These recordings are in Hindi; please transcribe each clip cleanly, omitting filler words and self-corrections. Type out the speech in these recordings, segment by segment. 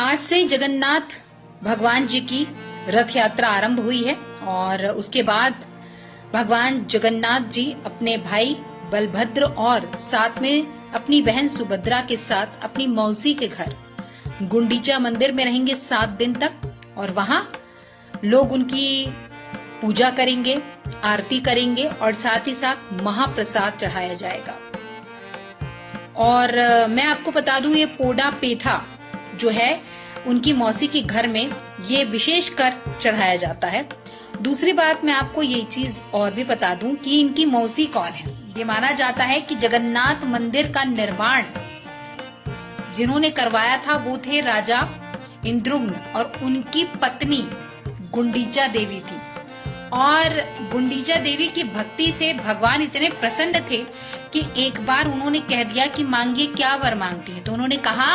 आज से जगन्नाथ भगवान जी की रथ यात्रा आरंभ हुई है और उसके बाद भगवान जगन्नाथ जी अपने भाई बलभद्र और साथ में अपनी बहन सुभद्रा के साथ अपनी मौसी के घर गुंडीचा मंदिर में रहेंगे 7 दिन तक और वहां लोग उनकी पूजा करेंगे, आरती करेंगे और साथ ही साथ महाप्रसाद चढ़ाया जाएगा। और मैं आपको बता दूं ये पोडा पेठा जो है उनकी मौसी के घर में ये विशेष कर चढ़ाया जाता है। दूसरी बात मैं आपको ये चीज और भी बता दूं कि इनकी मौसी कौन है। ये माना जाता है कि जगन्नाथ मंदिर का निर्माण जिन्होंने करवाया था वो थे राजा इंद्रुम्न और उनकी पत्नी गुंडीचा देवी थी। और गुंडीचा देवी की भक्ति से भगवान इतने प्रसन्न थे कि एक बार उन्होंने कह दिया कि मांगिए क्या वर मांगती है। तो उन्होंने कहा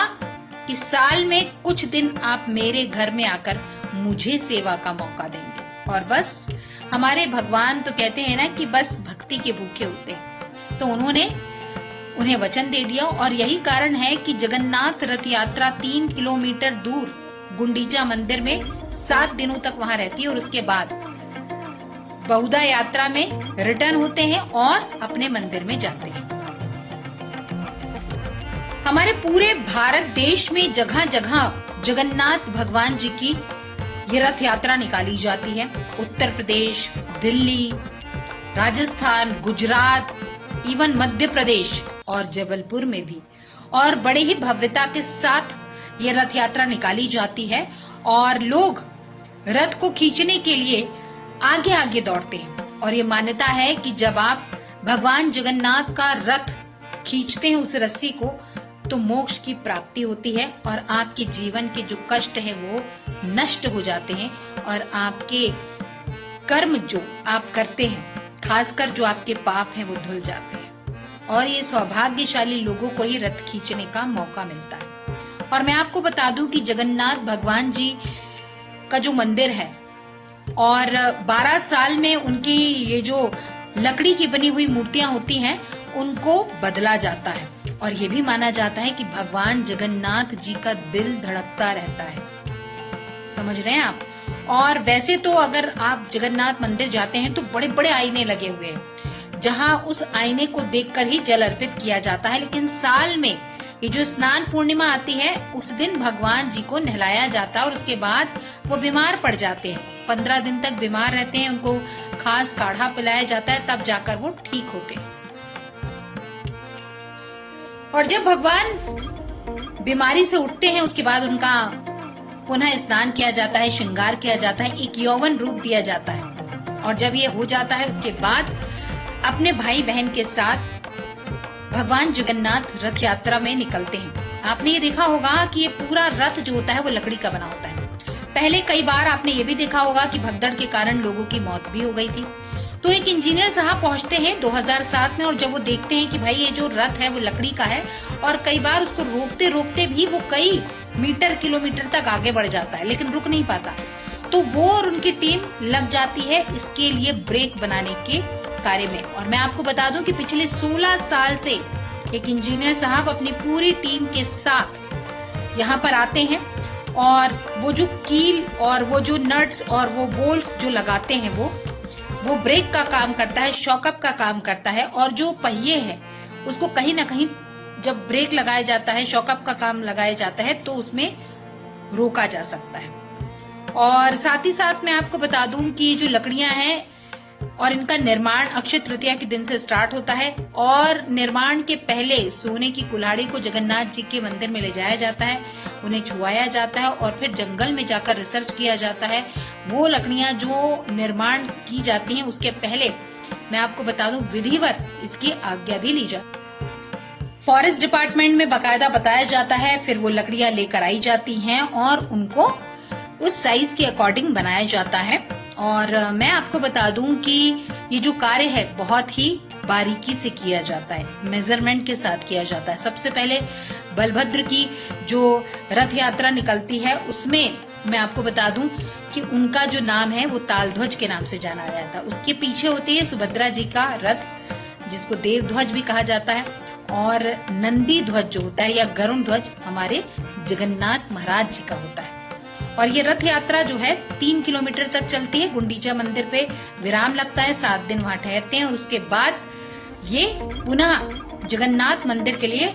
कि साल में कुछ दिन आप मेरे घर में आकर मुझे सेवा का मौका देंगे। और बस हमारे भगवान तो कहते हैं ना कि बस भक्ति के भूखे होते हैं, तो उन्होंने उन्हें वचन दे दिया। और यही कारण है कि जगन्नाथ रथ यात्रा 3 किलोमीटर दूर गुंडीचा मंदिर में 7 दिनों तक वहां रहती है और उसके बाद बहुधा यात्रा में रिटर्न होते हैं और अपने मंदिर में जाते हैं। हमारे पूरे भारत देश में जगह जगह जगन्नाथ भगवान जी की ये रथ यात्रा निकाली जाती है। उत्तर प्रदेश, दिल्ली, राजस्थान, गुजरात, इवन मध्य प्रदेश और जबलपुर में भी और बड़े ही भव्यता के साथ ये रथ यात्रा निकाली जाती है और लोग रथ को खींचने के लिए आगे आगे दौड़ते हैं। और ये मान्यता है कि जब आप भगवान जगन्नाथ का रथ खींचते हैं उस रस्सी को तो मोक्ष की प्राप्ति होती है और आपके जीवन के जो कष्ट है वो नष्ट हो जाते हैं और आपके कर्म जो आप करते हैं, खासकर जो आपके पाप हैं, वो धुल जाते हैं। और ये सौभाग्यशाली लोगों को ही रथ खींचने का मौका मिलता है। और मैं आपको बता दूं कि जगन्नाथ भगवान जी का जो मंदिर है और 12 साल में उनकी ये जो लकड़ी की बनी हुई मूर्तियां होती हैं उनको बदला जाता है। और ये भी माना जाता है कि भगवान जगन्नाथ जी का दिल धड़कता रहता है। समझ रहे हैं आप? और वैसे तो अगर आप जगन्नाथ मंदिर जाते हैं तो बड़े बड़े आईने लगे हुए हैं जहां उस आईने को देखकर ही जल अर्पित किया जाता है। लेकिन साल में ये जो स्नान पूर्णिमा आती है उस दिन भगवान जी को नहलाया जाता है और उसके बाद वो बीमार पड़ जाते हैं। 15 दिन तक बीमार रहते हैं, उनको खास काढ़ा पिलाया जाता है, तब जाकर वो ठीक होते हैं। और जब भगवान बीमारी से उठते हैं उसके बाद उनका पुनः स्नान किया जाता है, श्रृंगार किया जाता है, एक यौवन रूप दिया जाता है। और जब ये हो जाता है उसके बाद अपने भाई बहन के साथ भगवान जगन्नाथ रथ यात्रा में निकलते हैं। आपने ये देखा होगा कि ये पूरा रथ जो होता है वो लकड़ी का बना होता है। पहले कई बार आपने ये भी देखा होगा कि भगदड़ के कारण लोगों की मौत भी हो गई थी। तो एक इंजीनियर साहब पहुंचते हैं 2007 में और जब वो देखते हैं कि भाई ये जो रथ है वो लकड़ी का है और कई बार उसको रोकते रोकते भी वो कई मीटर किलोमीटर तक आगे बढ़ जाता है लेकिन रुक नहीं पाता, तो वो और उनकी टीम लग जाती है इसके लिए ब्रेक बनाने के कार्य में। और मैं आपको बता दूं कि पिछले 16 साल से एक इंजीनियर साहब अपनी पूरी टीम के साथ यहाँ पर आते हैं और वो जो कील और वो जो नट्स और वो बोल्ट्स जो लगाते हैं वो ब्रेक का काम करता है, शॉकअप का काम करता है। और जो पहिए हैं उसको कहीं ना कहीं जब ब्रेक लगाया जाता है, शॉकअप का काम लगाया जाता है तो उसमें रोका जा सकता है। और साथ ही साथ मैं आपको बता दूं कि जो लकड़ियां हैं और इनका निर्माण अक्षय तृतीया के दिन से स्टार्ट होता है और निर्माण के पहले सोने की कुल्हाड़ी को जगन्नाथ जी के मंदिर में ले जाया जाता है, उन्हें छुआया जाता है और फिर जंगल में जाकर रिसर्च किया जाता है। वो लकड़ियां जो निर्माण की जाती हैं उसके पहले मैं आपको बता दूं विधिवत इसकी आज्ञा भी ली जाती है। फॉरेस्ट डिपार्टमेंट में बकायदा बताया जाता है, फिर वो लकड़ियां लेकर आई जाती हैं और उनको उस साइज के अकॉर्डिंग बनाया जाता है। और मैं आपको बता दूं कि ये जो कार्य है बहुत ही बारीकी से किया जाता है, मेजरमेंट के साथ किया जाता है। सबसे पहले बलभद्र की जो रथ यात्रा निकलती है उसमें मैं आपको बता दूं कि उनका जो नाम है वो तालध्वज के नाम से जाना जाता है। उसके पीछे होती है सुभद्रा जी का रथ जिसको देव ध्वज भी कहा जाता है और नंदी ध्वज जो होता है या गरुण ध्वज हमारे जगन्नाथ महाराज जी का होता है। और ये रथ यात्रा जो है 3 किलोमीटर तक चलती है। गुंडीचा मंदिर पे विराम लगता है, 7 दिन वहां ठहरते हैं और उसके बाद ये पुनः जगन्नाथ मंदिर के लिए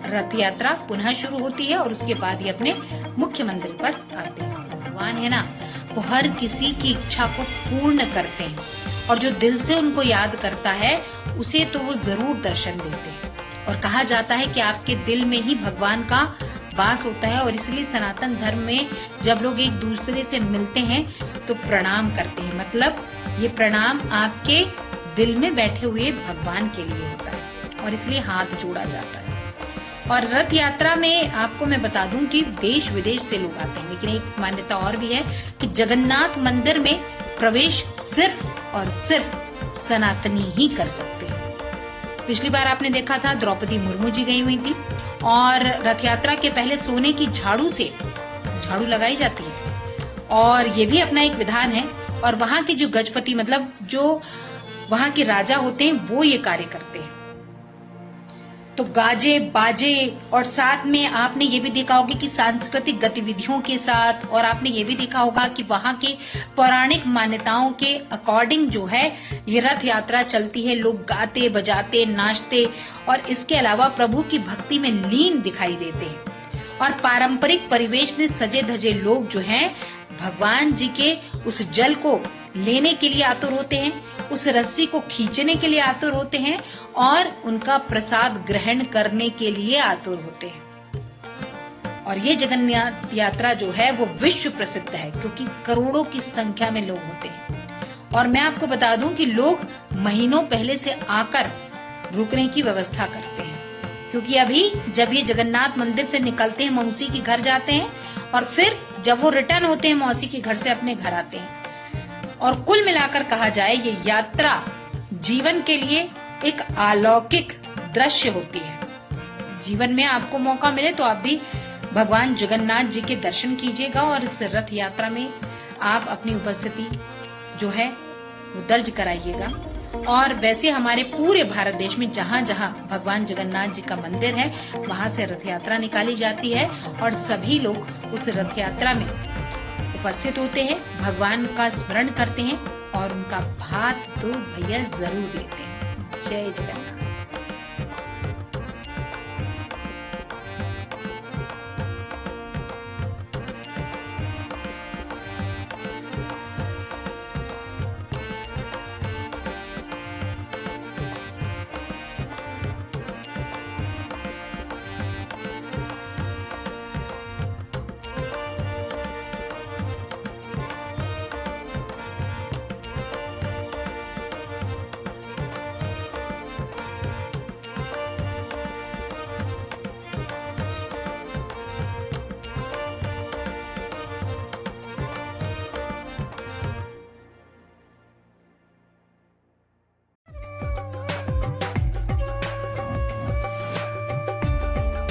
रथ यात्रा पुनः शुरू होती है और उसके बाद ये अपने मुख्य मंदिर पर आते हैं। भगवान है ना, वो हर किसी की इच्छा को पूर्ण करते हैं और जो दिल से उनको याद करता है उसे तो वो जरूर दर्शन देते हैं। और कहा जाता है कि आपके दिल में ही भगवान का वास होता है और इसलिए सनातन धर्म में जब लोग एक दूसरे से मिलते हैं तो प्रणाम करते हैं। मतलब ये प्रणाम आपके दिल में बैठे हुए भगवान के लिए होता है और इसलिए हाथ जोड़ा जाता है। और रथ यात्रा में आपको मैं बता दूं कि देश विदेश से लोग आते हैं, लेकिन एक मान्यता और भी है कि जगन्नाथ मंदिर में प्रवेश सिर्फ और सिर्फ सनातनी ही कर सकते हैं। पिछली बार आपने देखा था द्रौपदी मुर्मू जी गई हुई थी और रथ यात्रा के पहले सोने की झाड़ू से झाड़ू लगाई जाती है और ये भी अपना एक विधान है। और वहां के जो गजपति मतलब जो वहां के राजा होते हैं वो ये कार्य करते हैं। तो गाजे बाजे और साथ में आपने ये भी देखा होगा कि सांस्कृतिक गतिविधियों के साथ, और आपने ये भी देखा होगा कि वहां के पौराणिक मान्यताओं के अकॉर्डिंग जो है ये रथ यात्रा चलती है। लोग गाते बजाते नाचते और इसके अलावा प्रभु की भक्ति में लीन दिखाई देते हैं। और पारंपरिक परिवेश में सजे धजे लोग जो हैं भगवान जी के उस जल को लेने के लिए आतुर होते हैं, उस रस्सी को खींचने के लिए आतुर होते हैं और उनका प्रसाद ग्रहण करने के लिए आतुर होते हैं। और ये जगन्नाथ यात्रा जो है वो विश्व प्रसिद्ध है क्योंकि करोड़ों की संख्या में लोग होते हैं। और मैं आपको बता दूं कि लोग महीनों पहले से आकर रुकने की व्यवस्था करते हैं क्योंकि अभी जब ये जगन्नाथ मंदिर से निकलते हैं मौसी के घर जाते हैं और फिर जब वो रिटर्न होते हैं मौसी के घर से अपने घर आते हैं। और कुल मिलाकर कहा जाए ये यात्रा जीवन के लिए एक अलौकिक दृश्य होती है। जीवन में आपको मौका मिले तो आप भी भगवान जगन्नाथ जी के दर्शन कीजिएगा और इस रथ यात्रा में आप अपनी उपस्थिति जो है वो दर्ज कराइएगा। और वैसे हमारे पूरे भारत देश में जहाँ जहाँ भगवान जगन्नाथ जी का मंदिर है वहां से रथ यात्रा निकाली जाती है और सभी लोग उस रथ यात्रा में उपस्थित होते हैं, भगवान का स्मरण करते हैं और उनका भात तो भैया जरूर लेते हैं। जय जगन्नाथ।